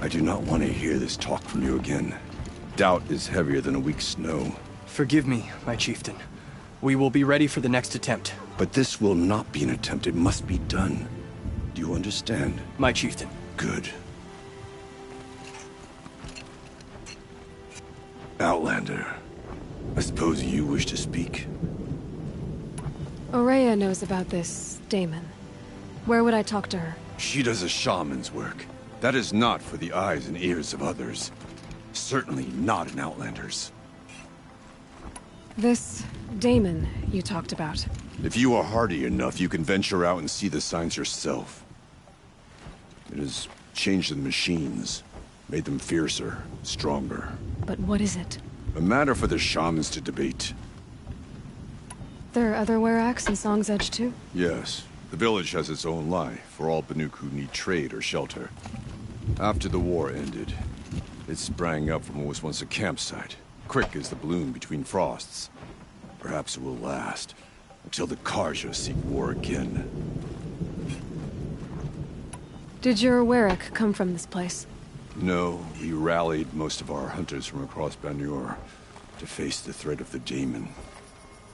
do not want to hear this talk from you again. Doubt is heavier than a week's snow. Forgive me, my chieftain. We will be ready for the next attempt. But this will not be an attempt. It must be done. Do you understand? My chieftain. Good. Outlander, I suppose you wish to speak? Aurea knows about this Damon. Where would I talk to her? She does a shaman's work. That is not for the eyes and ears of others. Certainly not an Outlander's. This Damon you talked about. If you are hardy enough, you can venture out and see the signs yourself. It has changed the machines, made them fiercer, stronger. But what is it? A matter for the shamans to debate. There are other Weraks in Song's Edge too? Yes. The village has its own life for all Banuk who need trade or shelter. After the war ended, it sprang up from what was once a campsite, quick as the bloom between frosts. Perhaps it will last, until the Karja seek war again. Did your Werak come from this place? No, we rallied most of our hunters from across Banur to face the threat of the Daemon.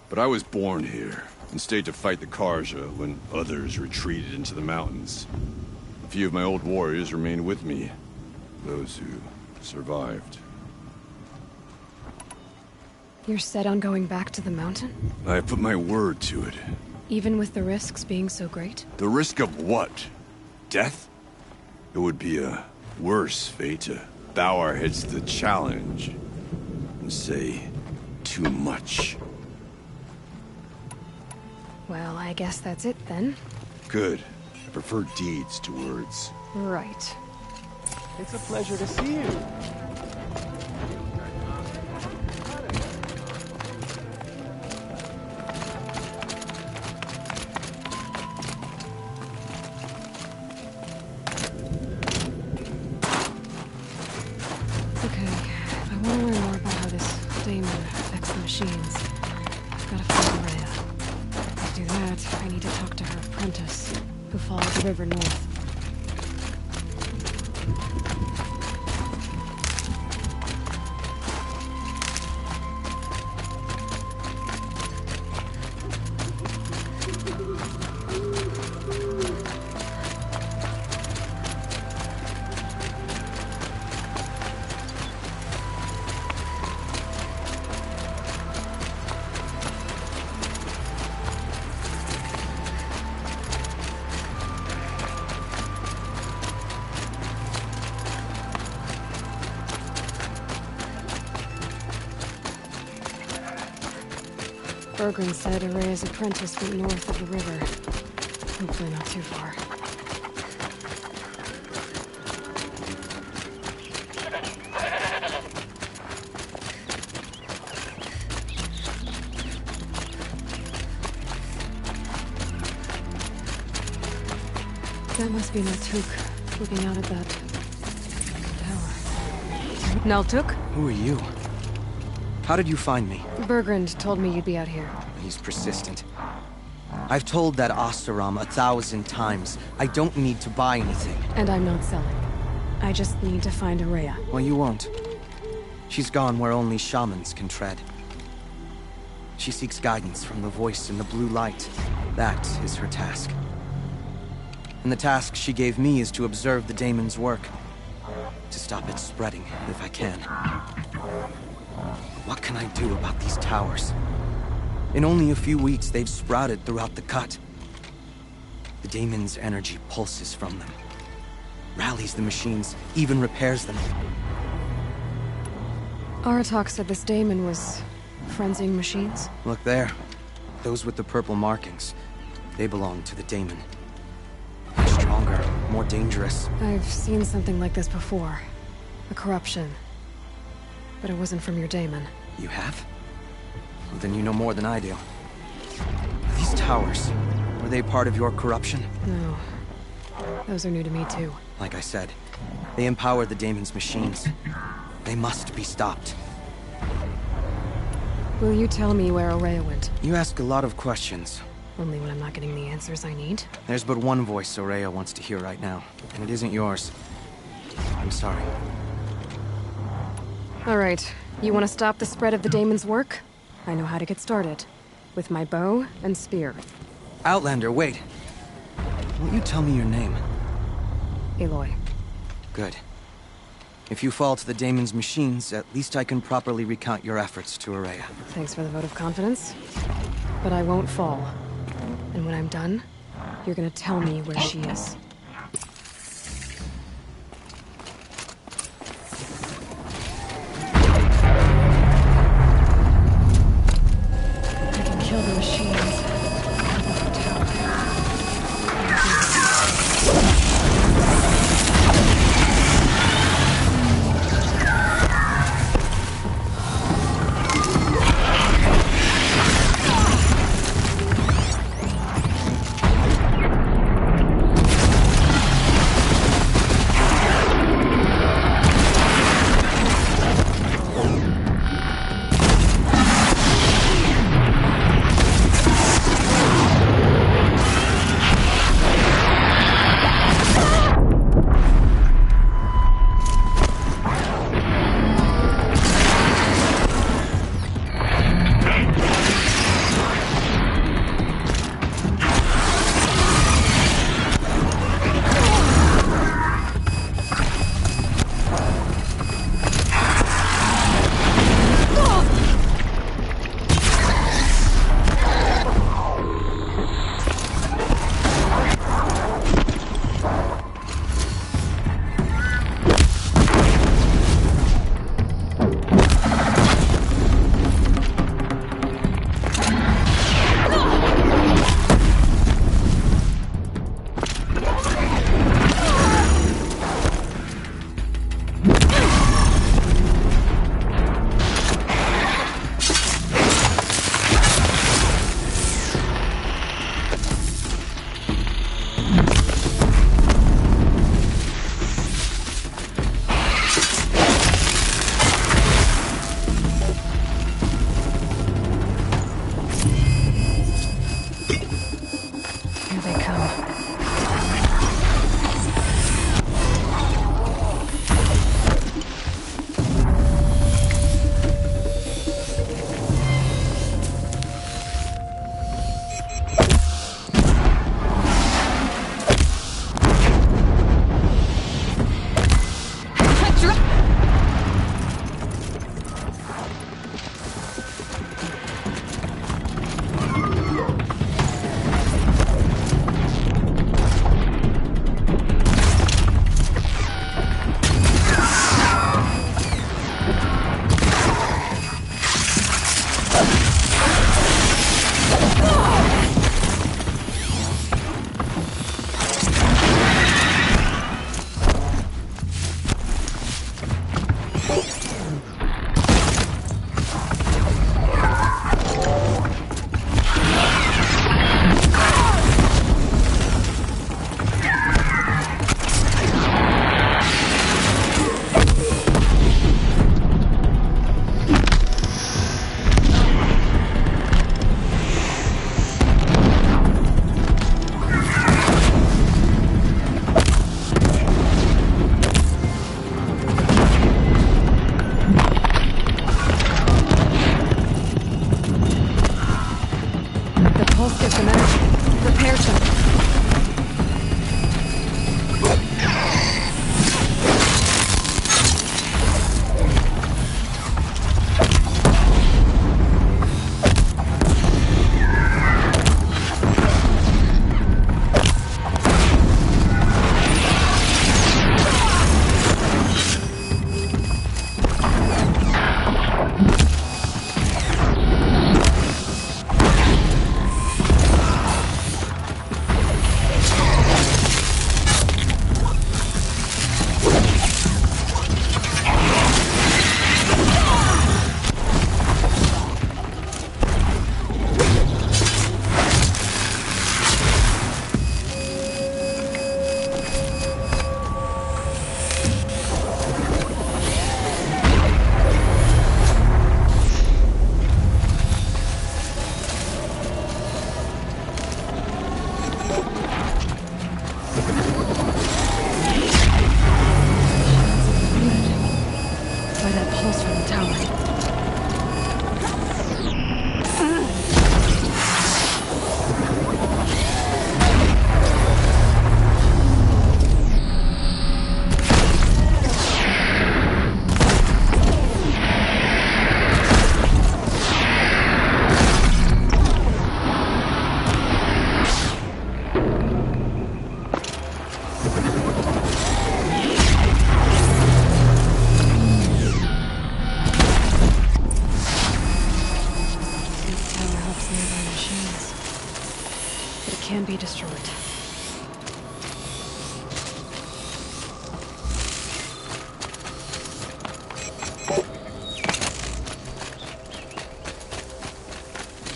But I was born here, and stayed to fight the Karja when others retreated into the mountains. A few of my old warriors remained with me, those who survived. You're set on going back to the mountain? I put my word to it. Even with the risks being so great? The risk of what? Death? It would be a worse fate to bow our heads to the challenge and say too much. Well, I guess that's it then. Good. I prefer deeds to words. Right. It's a pleasure to see you. Okay, if I want to learn more about how this Daemon affects the machines, I've got to find Aurea. To do that, I need to talk to her apprentice, who followed the river north. Bergren said Aurea's apprentice went north of the river. Hopefully not too far. That must be Naltuk, looking out at that tower. Naltuk? Who are you? How did you find me? Bergrand told me you'd be out here. He's persistent. I've told that Oseram 1,000 times. I don't need to buy anything. And I'm not selling. I just need to find Aurea. Well, you won't. She's gone where only shamans can tread. She seeks guidance from the voice in the blue light. That is her task. And the task she gave me is to observe the Daemon's work. To stop it spreading, if I can. What can I do about these towers? In only a few weeks, they've sprouted throughout the cut. The Daemon's energy pulses from them. Rallies the machines, even repairs them. Aratak said this Daemon was frenzying machines. Look there. Those with the purple markings. They belong to the Daemon. They're stronger, more dangerous. I've seen something like this before. A corruption. But it wasn't from your Daemon. You have? Well, then you know more than I do. These towers, were they part of your corruption? No. Those are new to me too. Like I said, they empower the Daemon's machines. They must be stopped. Will you tell me where Aurea went? You ask a lot of questions. Only when I'm not getting the answers I need. There's but one voice Aurea wants to hear right now, and it isn't yours. I'm sorry. All right, you want to stop the spread of the daemon's work? I know how to get started. With my bow and spear. Outlander, wait. Won't you tell me your name? Aloy. Good. If you fall to the daemon's machines, at least I can properly recount your efforts to Araya. Thanks for the vote of confidence. But I won't fall. And when I'm done, you're gonna tell me where she is. I can kill the machines.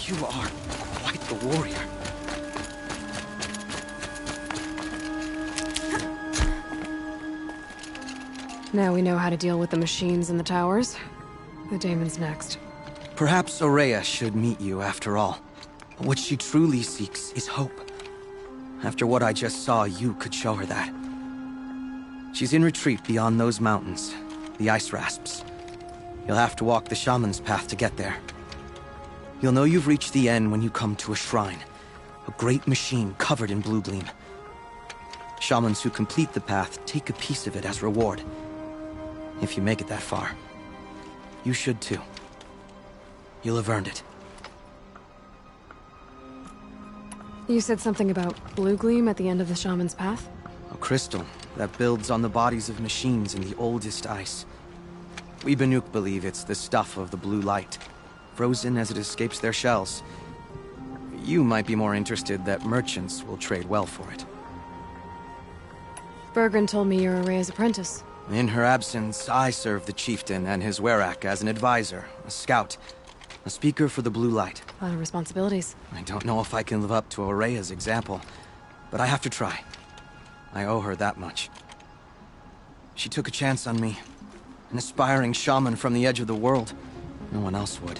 You are quite the warrior. Now we know how to deal with the machines in the towers. The daemon's next. Perhaps Aurea should meet you after all. What she truly seeks is hope. After what I just saw, you could show her that. She's in retreat beyond those mountains, the ice rasps. You'll have to walk the Shaman's path to get there. You'll know you've reached the end when you come to a shrine. A great machine covered in blue gleam. Shamans who complete the path take a piece of it as reward. If you make it that far, you should too. You'll have earned it. You said something about blue gleam at the end of the Shaman's path? A crystal that builds on the bodies of machines in the oldest ice. We Banuk believe it's the stuff of the blue light, frozen as it escapes their shells. You might be more interested that merchants will trade well for it. Bergren told me you're Aurea's apprentice. In her absence, I serve the chieftain and his werak as an advisor, a scout, a speaker for the blue light. A lot of responsibilities. I don't know if I can live up to Aurea's example, but I have to try. I owe her that much. She took a chance on me. An aspiring shaman from the edge of the world. No one else would.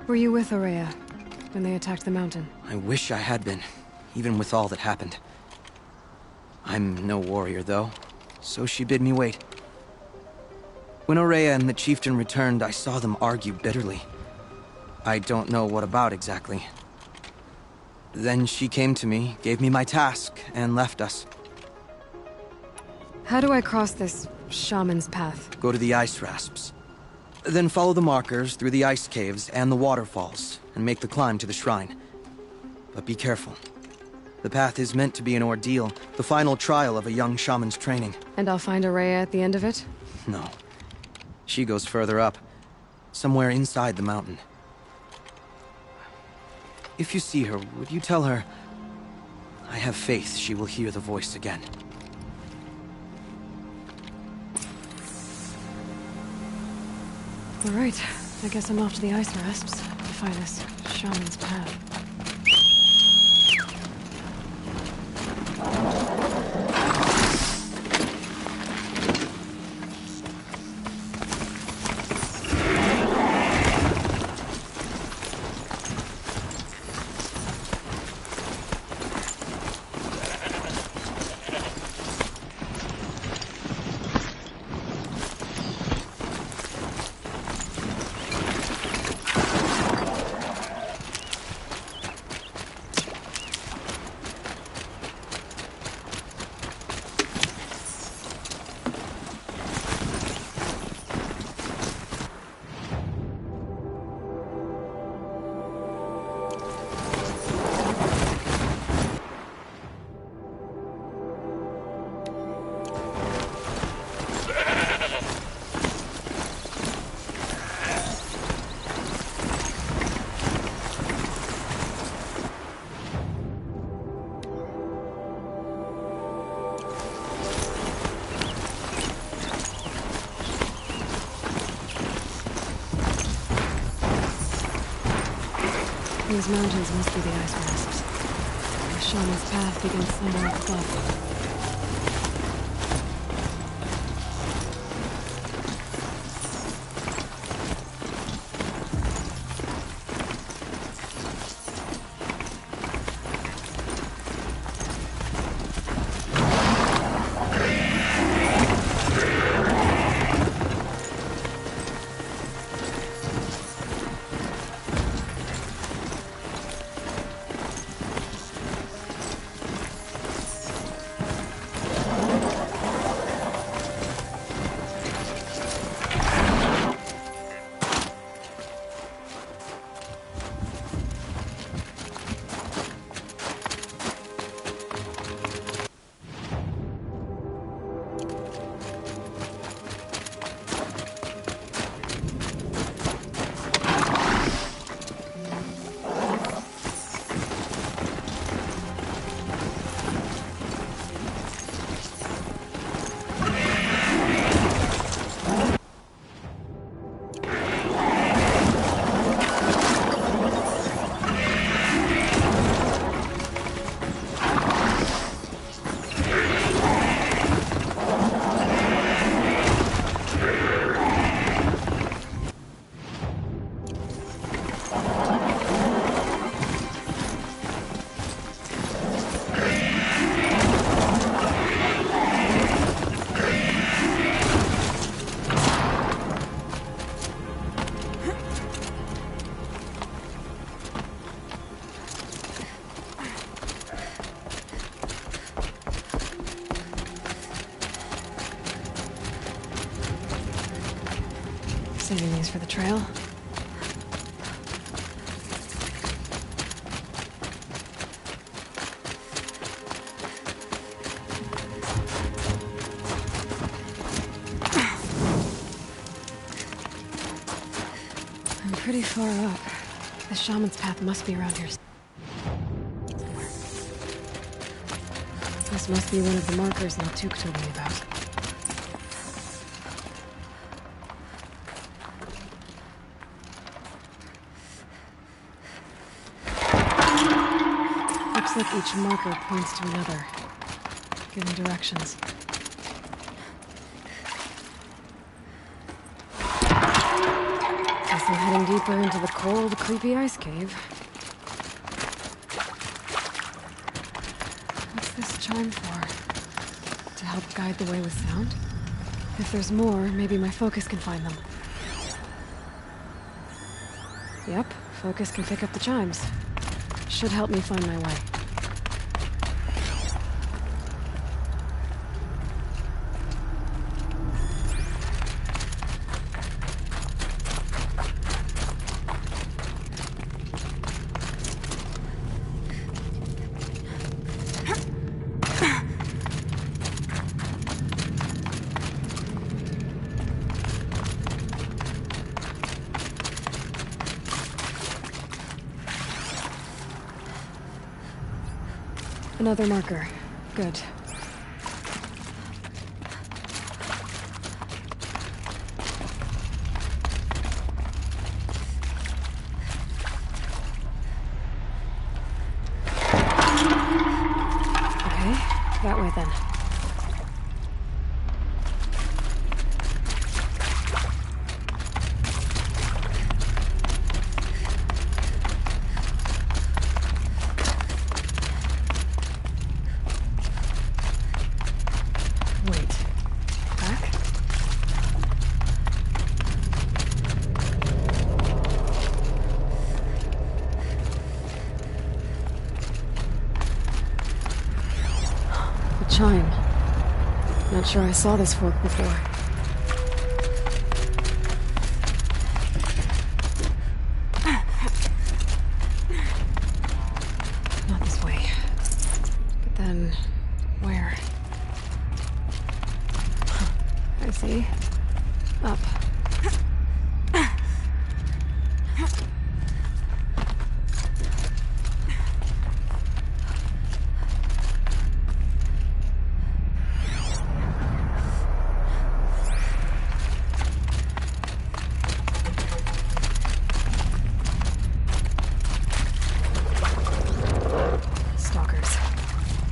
Were you with Aurea when they attacked the mountain? I wish I had been, even with all that happened. I'm no warrior, though, so she bid me wait. When Aurea and the chieftain returned, I saw them argue bitterly. I don't know what about exactly. Then she came to me, gave me my task, and left us. How do I cross this shaman's path? Go to the ice rasps. Then follow the markers through the ice caves and the waterfalls, and make the climb to the shrine. But be careful. The path is meant to be an ordeal, the final trial of a young shaman's training. And I'll find Aurea at the end of it? No. She goes further up, somewhere inside the mountain. If you see her, would you tell her... I have faith she will hear the voice again. All right, I guess I'm off to the ice rasps to find this shaman's path. These mountains must be the ice rasps. The shaman's path begins somewhere up above. Saving these for the trail. I'm pretty far up. The shaman's path must be around here somewhere. This must be one of the markers Latuk told me about. Looks like each marker points to another, giving directions. Guess I'm heading deeper into the cold, creepy ice cave. What's this chime for? To help guide the way with sound? If there's more, maybe my focus can find them. Yep, focus can pick up the chimes. Should help me find my way. Another marker. Good. Okay, that way then. Chime. Not sure I saw this fork before. Not this way. But then, where? I see. Up.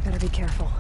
Better be careful.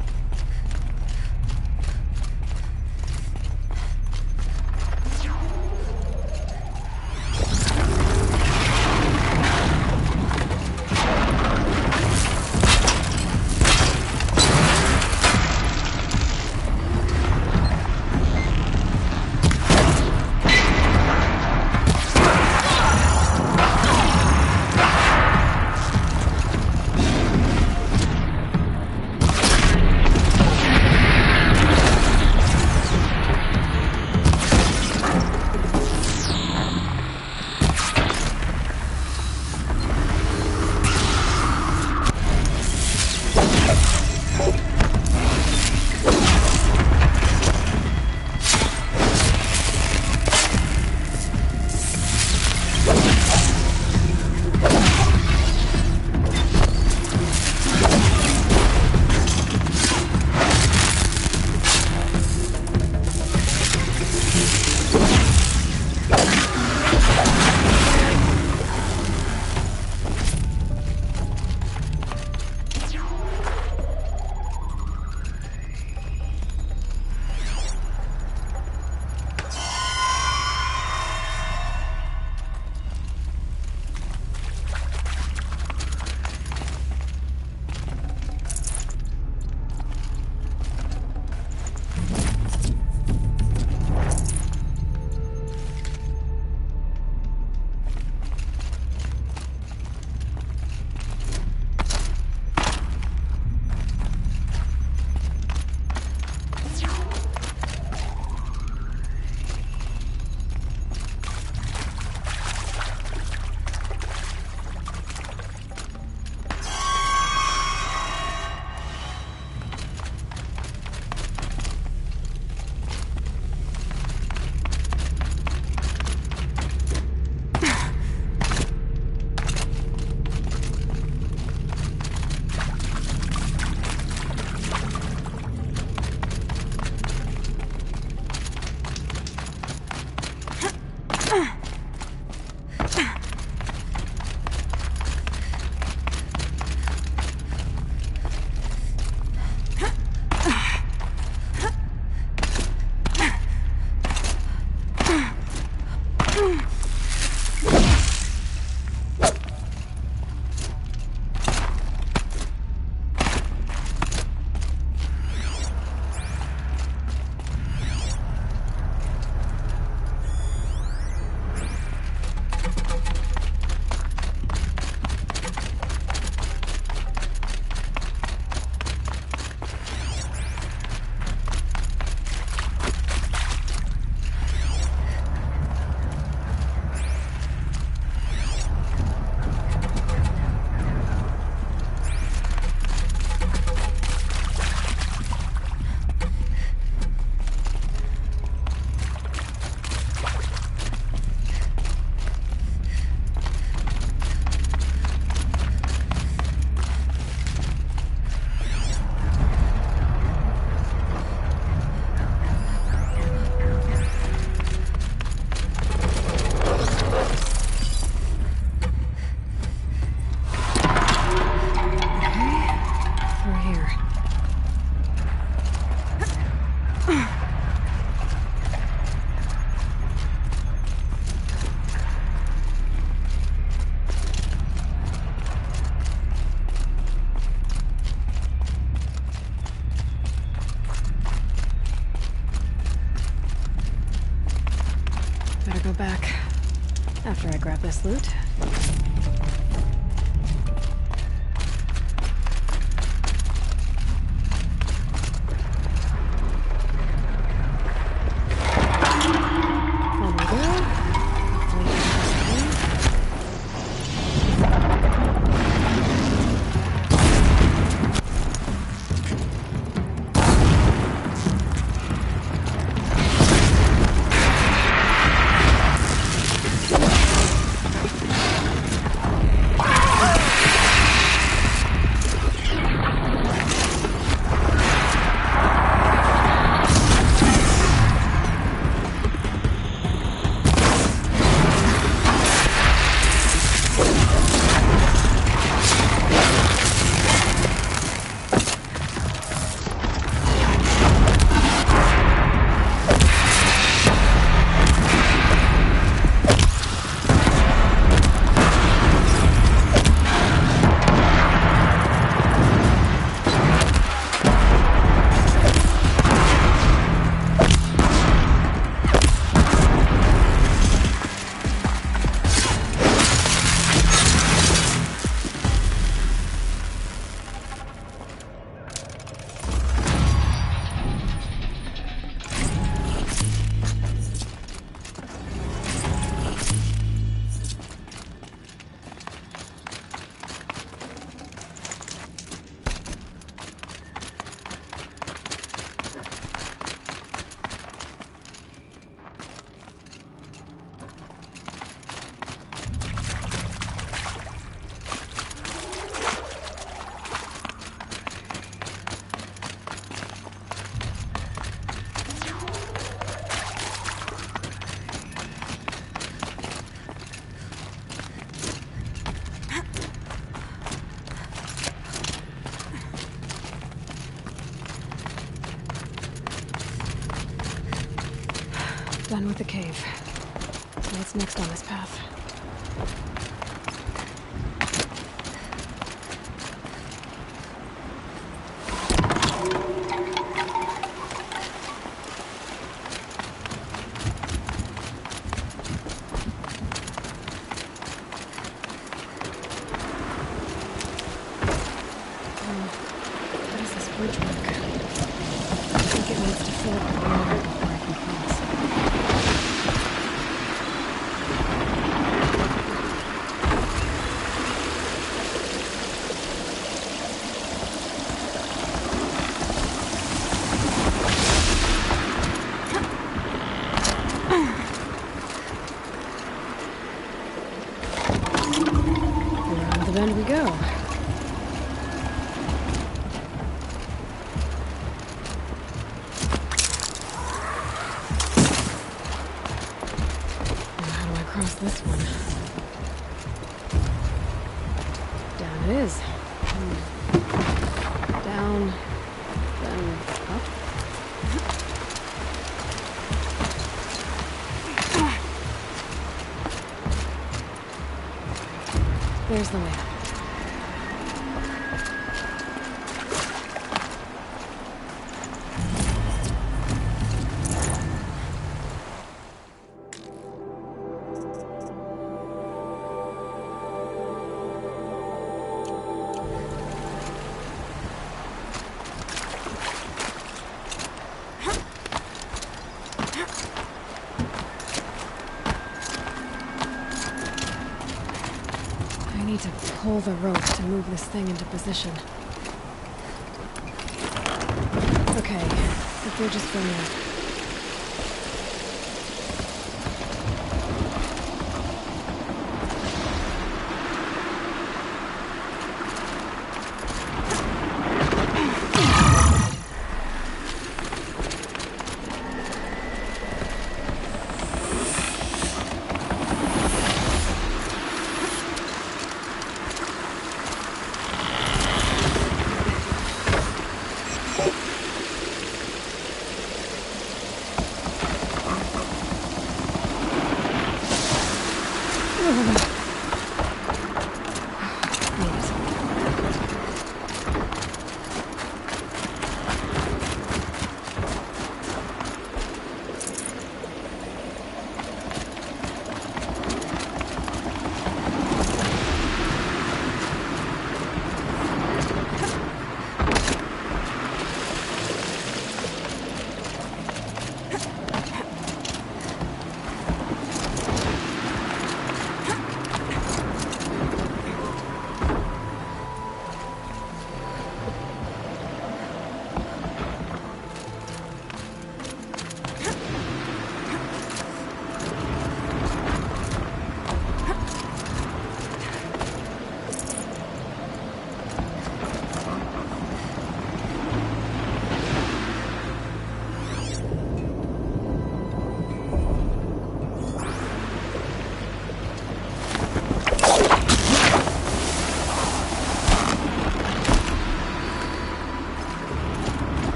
I go back? After I grab this loot? On we go. Hopefully it doesn't disappear. Done with the cave. So what's next on this path? How does this bridge work? I think it needs to fill up with water before I can cross. Around the bend we go. Across this one. Down it is. Down, then up. There's the way up. I need to pull the rope to move this thing into position. Okay, the bridge is filling up.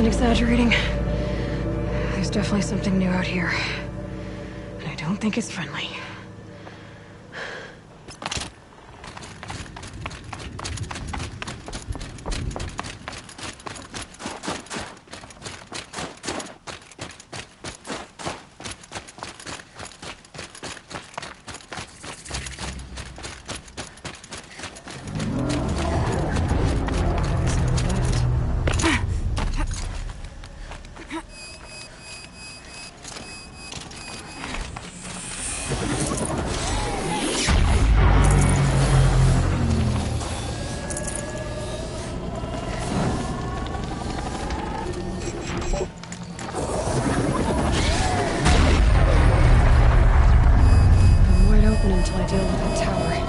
exaggerating. There's definitely something new out here. And I don't think it's friendly. Until I deal with that tower.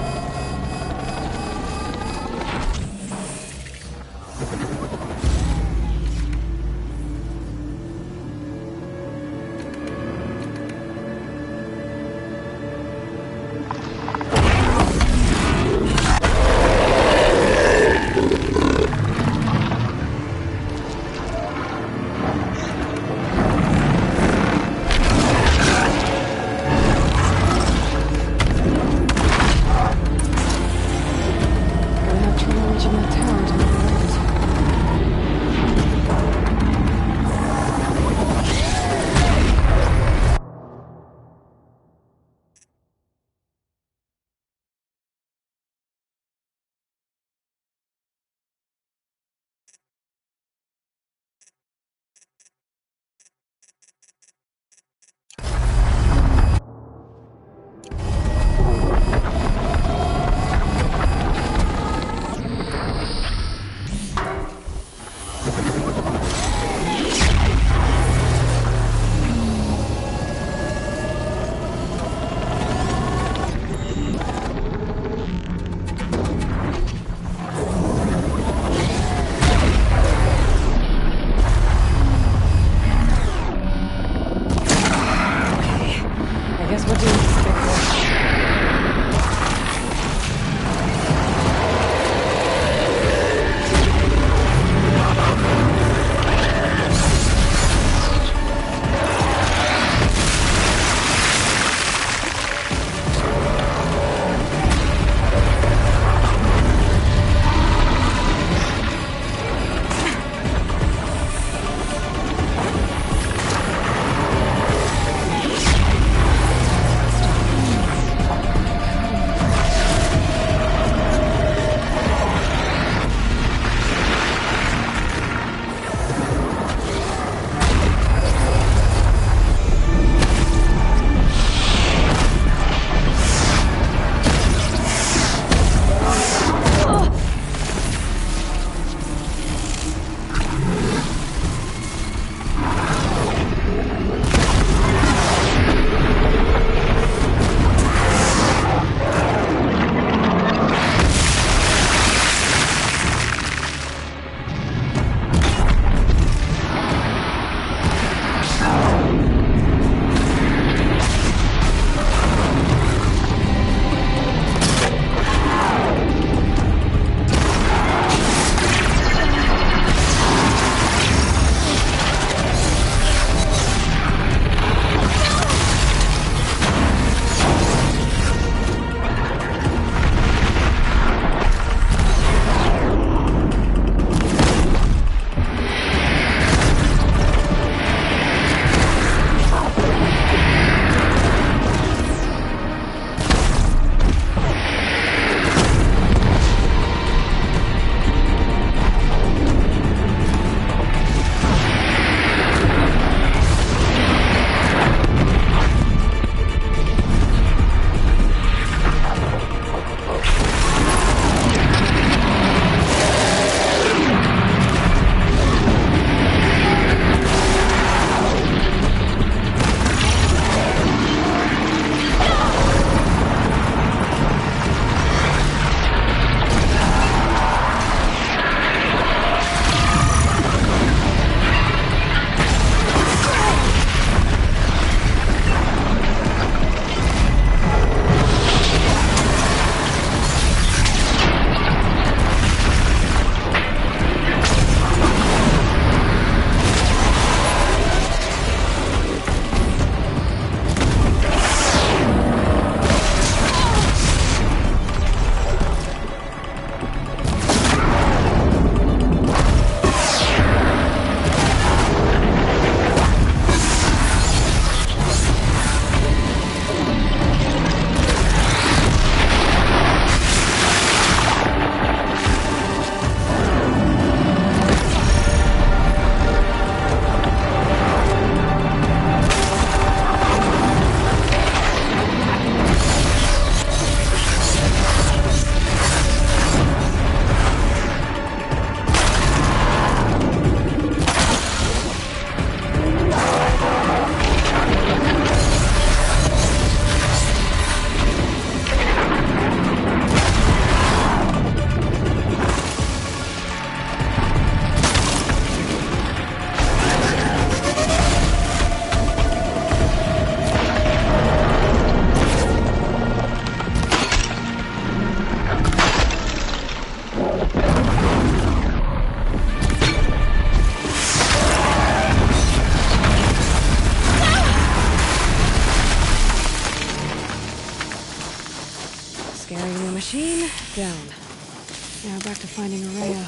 Now back to finding Araya,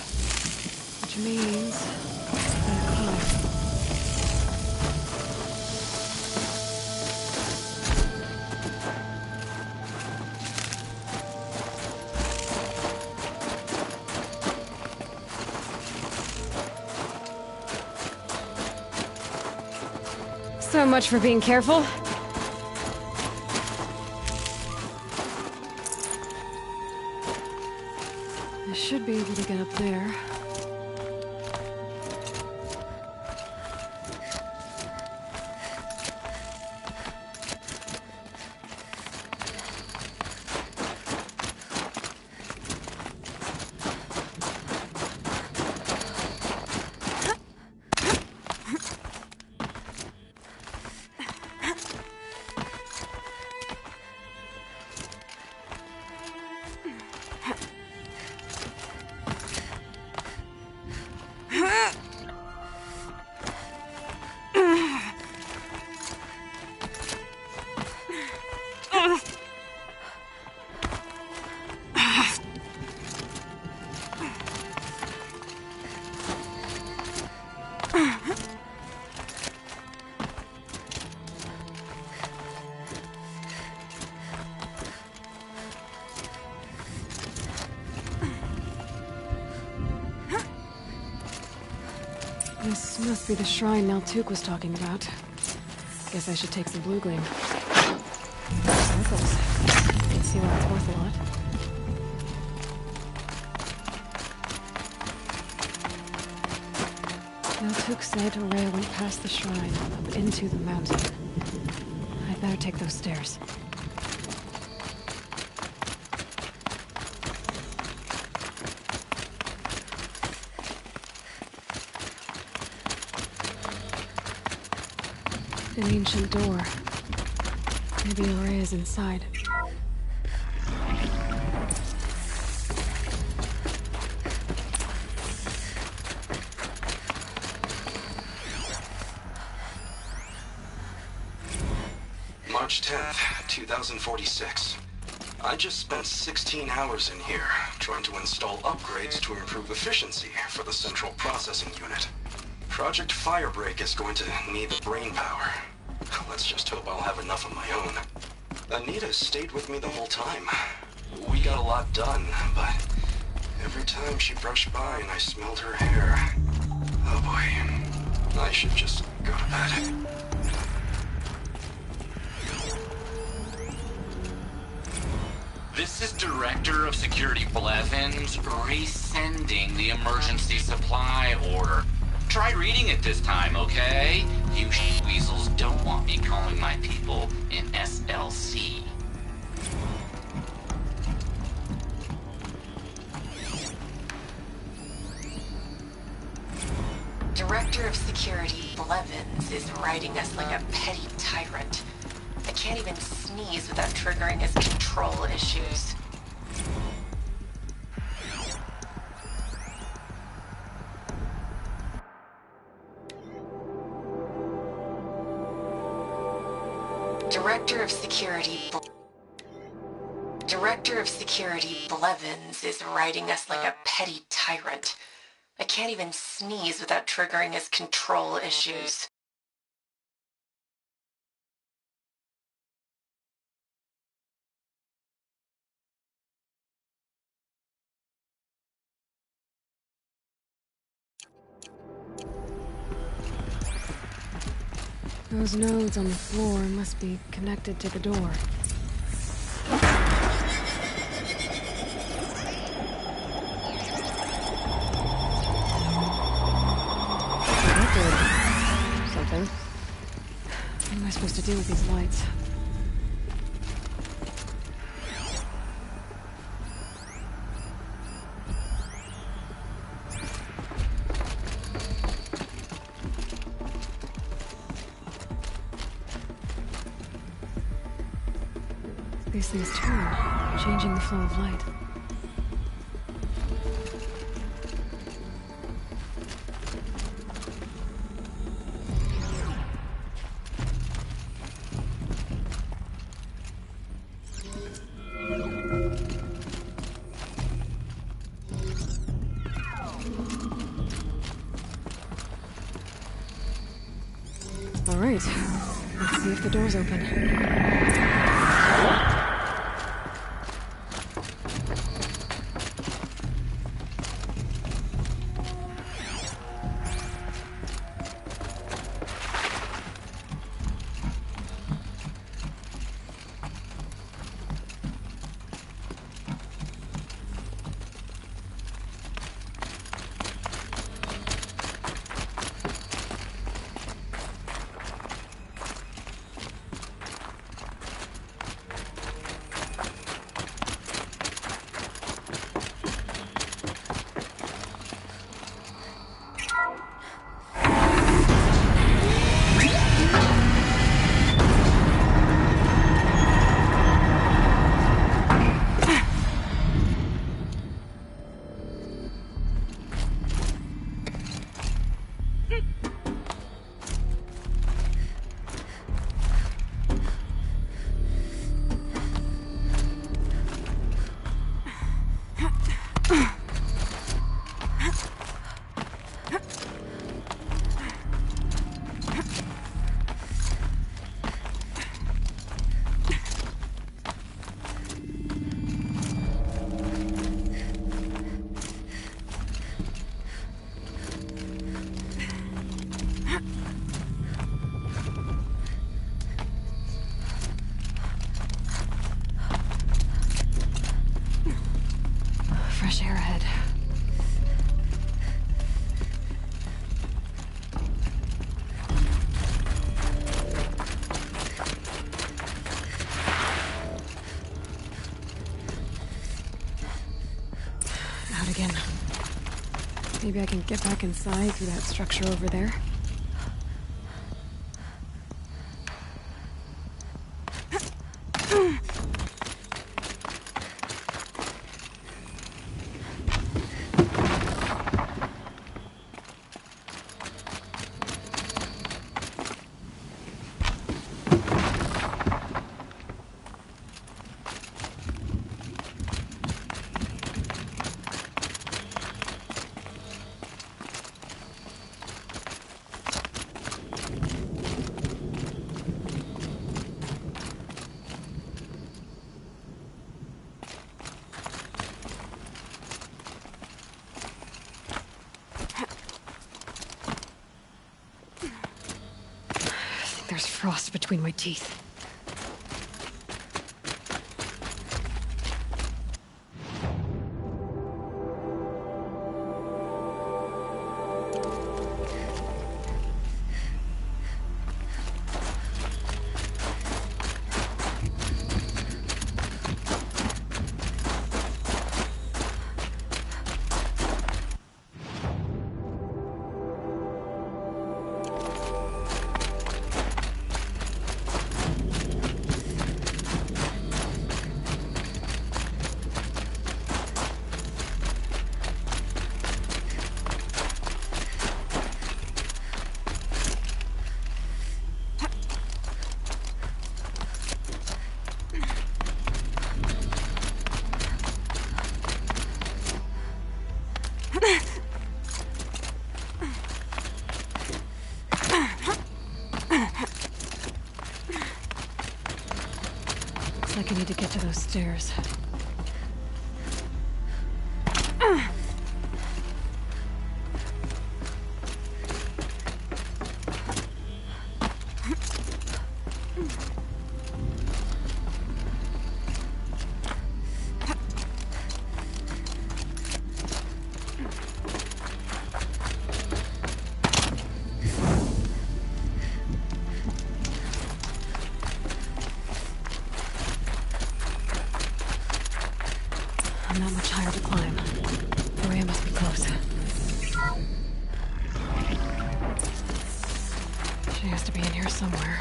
which means that car. So much for being careful. I should be able to get up there. This must be the shrine Naltuk was talking about. Guess I should take some blue gleam. Samples. Can see why it's worth a lot. Naltuk said Araya went past the shrine, up into the mountain. I'd better take those stairs. An ancient door. Maybe Araya's inside. March 10th, 2046. I just spent 16 hours in here, trying to install upgrades to improve efficiency for the central processing unit. Project Firebreak is going to need the brain power. Let's just hope I'll have enough of my own. Anita stayed with me the whole time. We got a lot done, but every time she brushed by and I smelled her hair... Oh boy, I should just go to bed. This is Director of Security Blevins resending the emergency supply order. Try reading it this time, okay? You weasels don't want me calling my people in SLC. Director of Security Blevins is riding us like a petty tyrant. I can't even sneeze without triggering his control issues. Director of Security Blevins is riding us like a petty tyrant. I can't even sneeze without triggering his control issues. Those nodes on the floor must be connected to the door. Something. What am I supposed to do with these lights? These things turn, changing the flow of light. right. Let's see if the door's open. Fresh air ahead. Out again. Maybe I can get back inside through that structure over there. There's frost between my teeth. Looks like I need to get to those stairs. Not much higher to climb. Maria must be close. She has to be in here somewhere.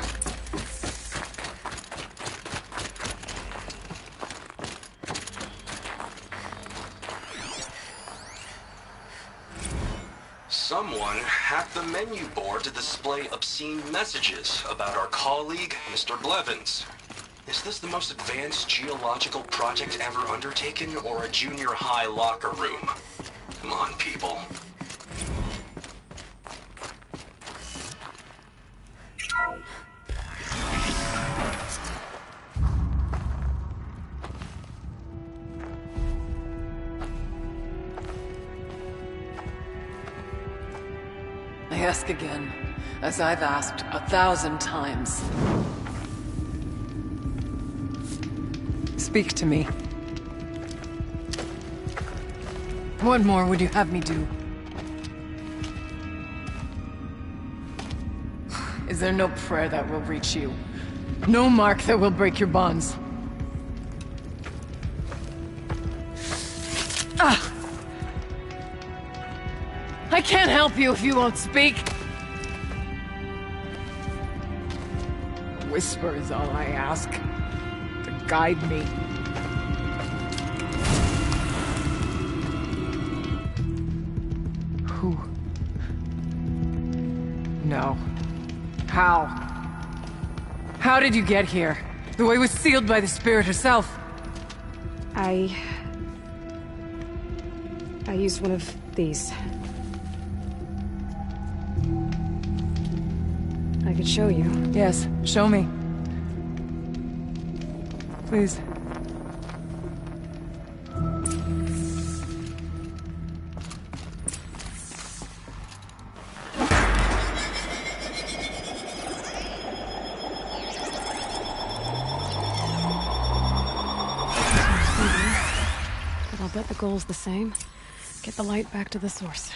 Someone hacked the menu board to display obscene messages about our colleague, Mr. Blevins. Is this the most advanced geological project ever undertaken, or a junior high locker room? Come on, people. ask again, as I've asked 1,000 times. Speak to me. What more would you have me do? Is there no prayer that will reach you? No mark that will break your bonds? Ah! I can't help you if you won't speak! A whisper is all I ask. To guide me. Who? No. How? How did you get here? The way was sealed by the spirit herself. I used one of these. I could show you. Yes, show me. Please. But I'll bet the goal's the same. Get the light back to the source.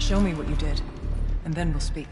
Show me what you did, and then we'll speak.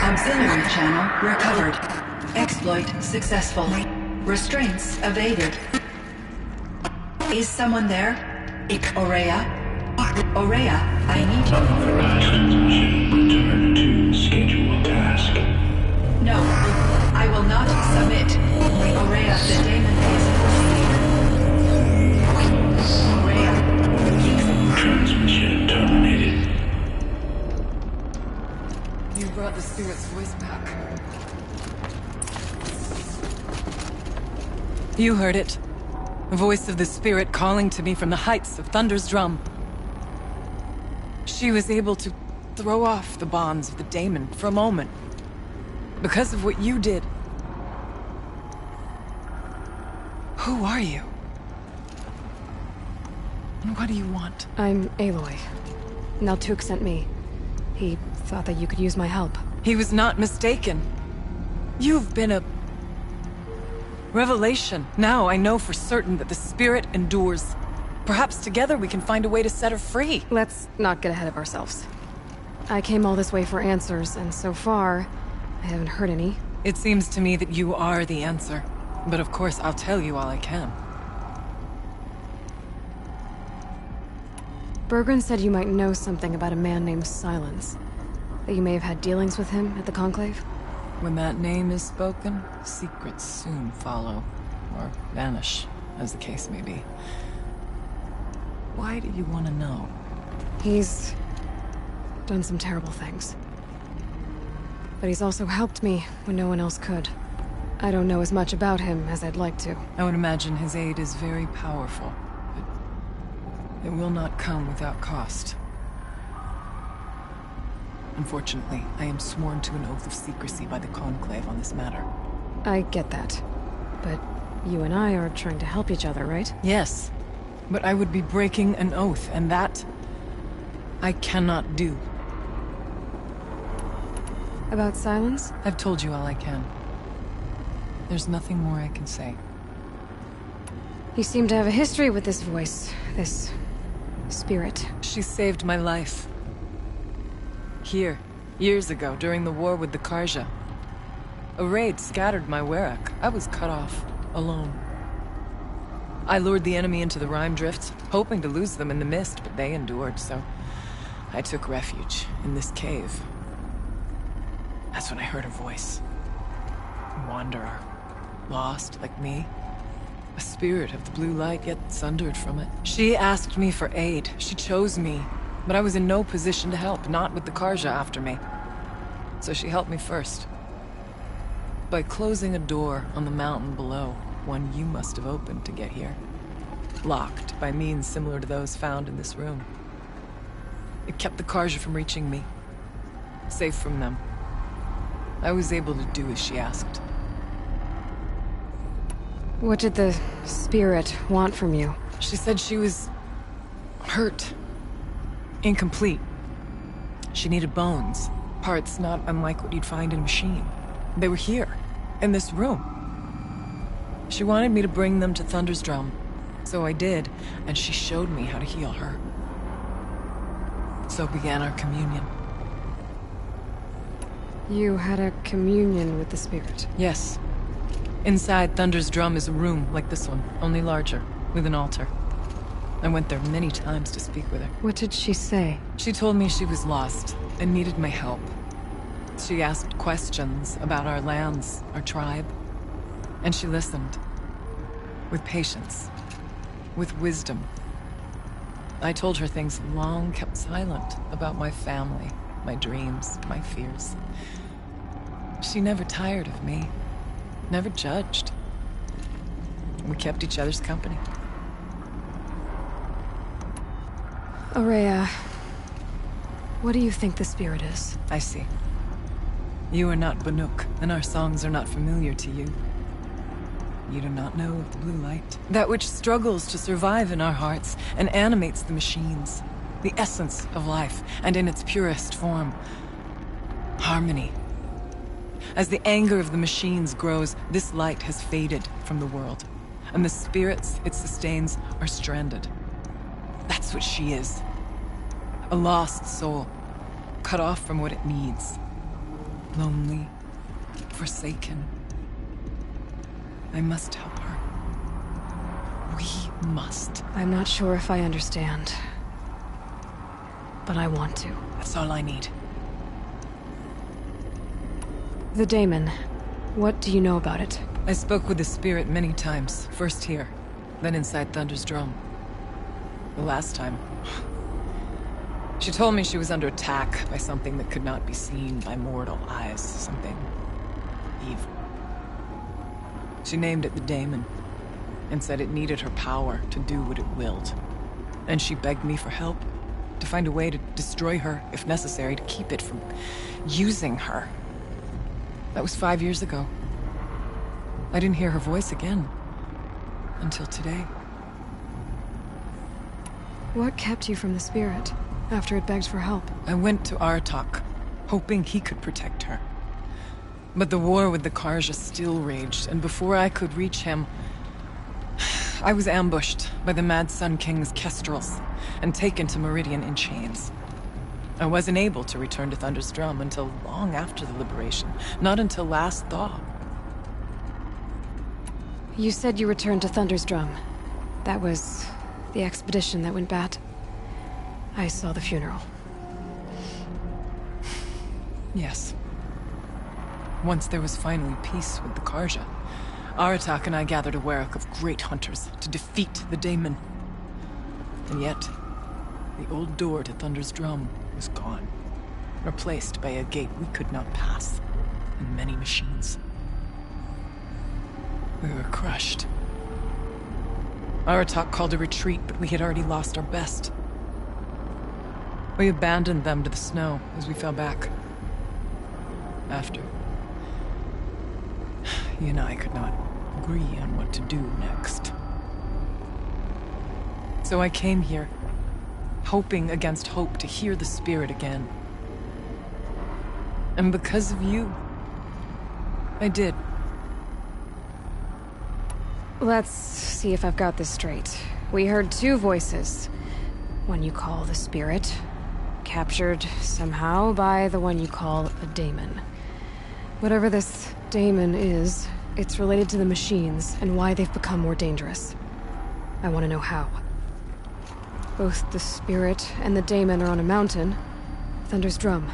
Auxiliary channel recovered. Exploit successful. Restraints evaded. Is someone there? Aurea? Aurea, I need you. Authorized transmission. Return to scheduled task. No, I will not submit. Aurea, the daemon is... Aurea. Transmission terminated. You brought the spirit's voice back. You heard it. The voice of the spirit calling to me from the heights of Thunder's drum. She was able to throw off the bonds of the daemon for a moment. Because of what you did. Who are you? And what do you want? I'm Aloy. Naltuk sent me. He thought that you could use my help. He was not mistaken. You've been a... revelation. Now I know for certain that the spirit endures. Perhaps together we can find a way to set her free. Let's not get ahead of ourselves. I came all this way for answers, and so far, I haven't heard any. It seems to me that you are the answer. But of course, I'll tell you all I can. Bergren said you might know something about a man named Silence. That you may have had dealings with him at the Conclave? When that name is spoken, secrets soon follow. Or vanish, as the case may be. Why do you want to know? He's... done some terrible things. But he's also helped me when no one else could. I don't know as much about him as I'd like to. I would imagine his aid is very powerful, but it will not come without cost. Unfortunately, I am sworn to an oath of secrecy by the Conclave on this matter. I get that. But you and I are trying to help each other, right? Yes, but I would be breaking an oath, and that... I cannot do. About Silence? I've told you all I can. There's nothing more I can say. You seem to have a history with this voice, this... spirit. She saved my life. Here, years ago, during the war with the Karja. A raid scattered my Werak. I was cut off, alone. I lured the enemy into the Rime Drifts, hoping to lose them in the mist, but they endured, so... I took refuge in this cave. That's when I heard her voice. A wanderer. Lost, like me. A spirit of the blue light, yet sundered from it. She asked me for aid. She chose me. But I was in no position to help, not with the Karja after me. So she helped me first. By closing a door on the mountain below, one you must have opened to get here. Locked by means similar to those found in this room. It kept the Karja from reaching me. Safe from them. I was able to do as she asked. What did the spirit want from you? She said she was... hurt. Incomplete. She needed bones. Parts not unlike what you'd find in a machine. They were here, in this room. She wanted me to bring them to Thunder's Drum. So I did, and she showed me how to heal her. So began our communion. You had a communion with the spirit. Yes. Inside Thunder's Drum is a room like this one, only larger, with an altar. I went there many times to speak with her. What did she say? She told me she was lost and needed my help. She asked questions about our lands, our tribe. And she listened. With patience. With wisdom. I told her things long kept silent about my family, my dreams, my fears. She never tired of me. Never judged. We kept each other's company. Aurea, what do you think the spirit is? I see. You are not Banuk, and our songs are not familiar to you. You do not know of the blue light. That which struggles to survive in our hearts and animates the machines. The essence of life, and in its purest form. Harmony. As the anger of the machines grows, this light has faded from the world. And the spirits it sustains are stranded. That's what she is. A lost soul. Cut off from what it needs. Lonely. Forsaken. I must help her. We must. I'm not sure if I understand. But I want to. That's all I need. The daemon. What do you know about it? I spoke with the spirit many times. First here, then inside Thunder's Drum. The last time... She told me she was under attack by something that could not be seen by mortal eyes. Something... evil. She named it the daemon, and said it needed her power to do what it willed. And she begged me for help, to find a way to destroy her, if necessary, to keep it from using her. That was 5 years ago. I didn't hear her voice again. Until today. What kept you from the spirit, after it begged for help? I went to Aratak, hoping he could protect her. But the war with the Karja still raged, and before I could reach him... I was ambushed by the Mad Sun King's kestrels, and taken to Meridian in chains. I wasn't able to return to Thunder's Drum until long after the liberation. Not until last thaw. You said you returned to Thunder's Drum. That was the expedition that went bad. I saw the funeral. Yes. Once there was finally peace with the Karja, Aratak and I gathered a Werak of great hunters to defeat the daemon. And yet, the old door to Thunder's Drum was gone, replaced by a gate we could not pass, and many machines. We were crushed. Aratak called a retreat, but we had already lost our best. We abandoned them to the snow as we fell back. After, he and I could not agree on what to do next. So I came here, hoping against hope to hear the spirit again. And because of you, I did. Let's see if I've got this straight. We heard two voices. One you call the spirit, captured somehow by the one you call a daemon. Whatever this daemon is, it's related to the machines and why they've become more dangerous. I want to know how. Both the spirit and the daemon are on a mountain, Thunder's Drum.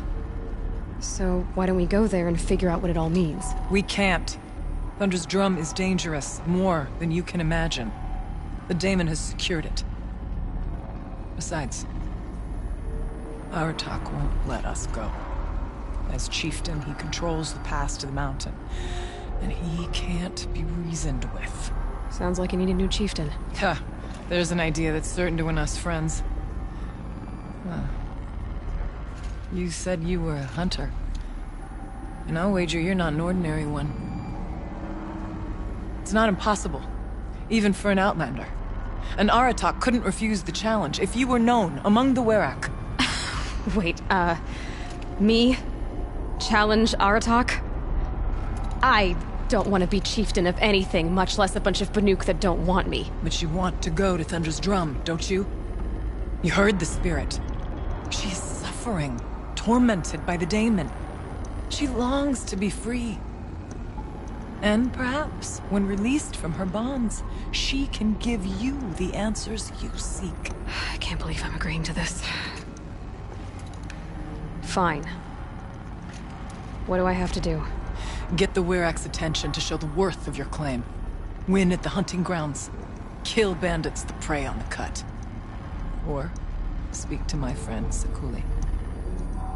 So why don't we go there and figure out what it all means? We can't. Thunder's Drum is dangerous, more than you can imagine. The daemon has secured it. Besides, Aratak won't let us go. As chieftain, he controls the pass to the mountain, and he can't be reasoned with. Sounds like you need a new chieftain. Huh. There's an idea that's certain to win us friends. You said you were a hunter. And I'll wager you're not an ordinary one. It's not impossible, even for an outlander. And Aratak couldn't refuse the challenge if you were known among the Werak. Wait, me? Challenge Aratak? I don't want to be chieftain of anything, much less a bunch of Banuk that don't want me. But you want to go to Thunder's drum, don't you? You heard the spirit. She is suffering, tormented by the daemon. She longs to be free. And perhaps, when released from her bonds, she can give you the answers you seek. I can't believe I'm agreeing to this. Fine. What do I have to do? Get the Werak's attention to show the worth of your claim. Win at the hunting grounds. Kill bandits that prey on the cut. Or speak to my friend Sakuli.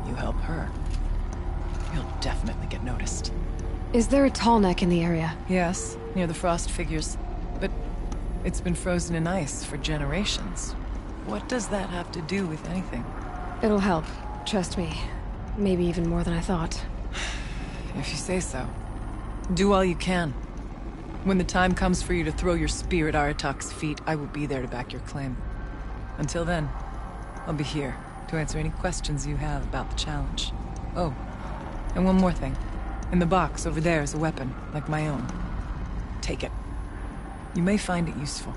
You help her, you'll definitely get noticed. Is there a tall neck in the area? Yes, near the frost figures. But it's been frozen in ice for generations. What does that have to do with anything? It'll help. Trust me. Maybe even more than I thought. If you say so. Do all you can. When the time comes for you to throw your spear at Aratak's feet, I will be there to back your claim. Until then, I'll be here to answer any questions you have about the challenge. Oh, and one more thing. In the box over there is a weapon, like my own. Take it. You may find it useful.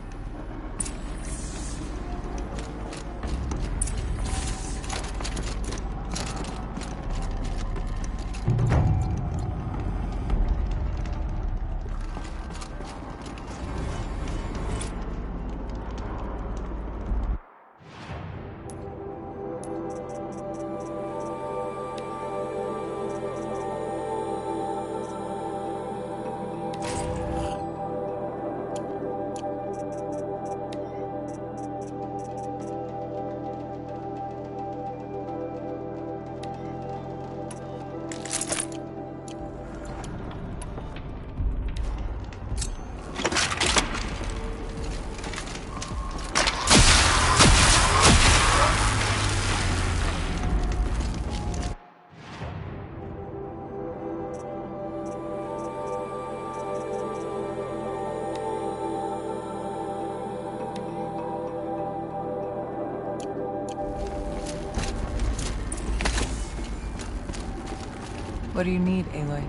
What do you need, Aloy?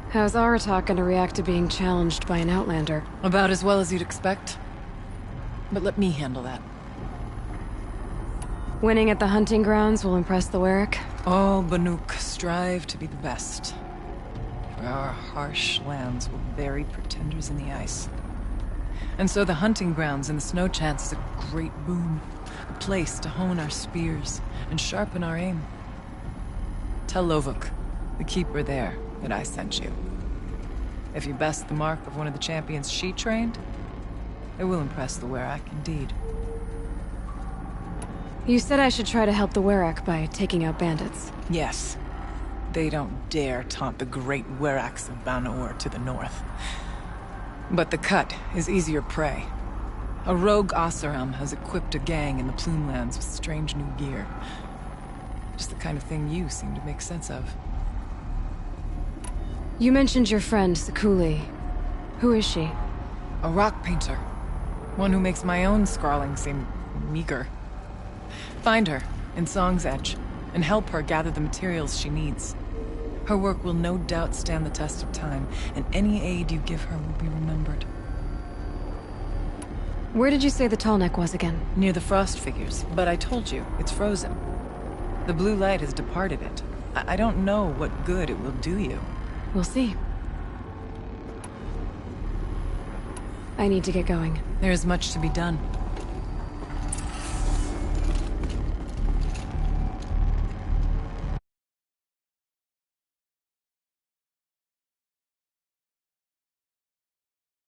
How's Aratak gonna react to being challenged by an Outlander? About as well as you'd expect. But let me handle that. Winning at the hunting grounds will impress the Werak? All Banuk strive to be the best. For our harsh lands will bury pretenders in the ice. And so the hunting grounds and the snow chance is a great boon. A place to hone our spears and sharpen our aim. Tell Lovuk, the keeper there, that I sent you. If you best the mark of one of the champions she trained, it will impress the Werak indeed. You said I should try to help the Werak by taking out bandits. Yes. They don't dare taunt the great Weraks of Banor to the north. But the cut is easier prey. A rogue Oseram has equipped a gang in the Plumelands with strange new gear. Just the kind of thing you seem to make sense of. You mentioned your friend, Sakuli. Who is she? A rock painter. One who makes my own scrawling seem meager. Find her in Song's Edge, and help her gather the materials she needs. Her work will no doubt stand the test of time, and any aid you give her will be remembered. Where did you say the tall neck was again? Near the frost figures, but I told you, it's frozen. The blue light has departed it. I don't know what good it will do you. We'll see. I need to get going. There is much to be done.